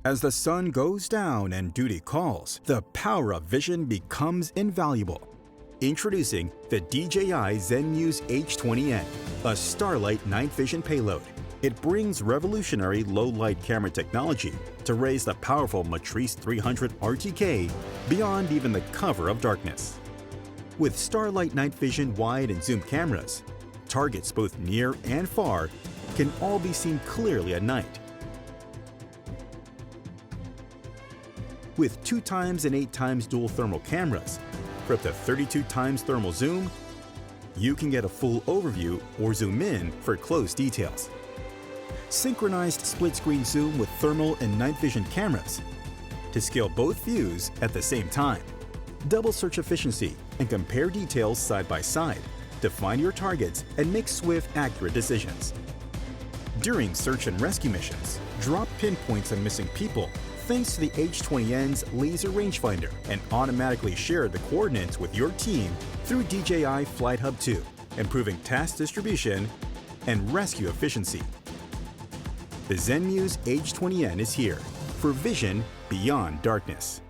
As the sun goes down and duty calls, the power of vision becomes invaluable. Introducing the DJI Zenmuse H20N, a starlight night vision payload. It brings revolutionary low-light camera technology to raise the powerful Matrice 300 RTK beyond even the cover of darkness. With starlight night vision wide and zoom cameras, targets both near and far can all be seen clearly at night. With 2x and 8x dual thermal cameras for up to 32x thermal zoom, you can get a full overview or zoom in for close details. Synchronized split-screen zoom with thermal and night vision cameras to scale both views at the same time. Double search efficiency and compare details side by side to find your targets and make swift, accurate decisions. During search and rescue missions, drop pinpoints on missing people thanks to the H20N's laser rangefinder and automatically share the coordinates with your team through DJI Flight Hub 2, improving task distribution and rescue efficiency. The Zenmuse H20N is here for vision beyond darkness.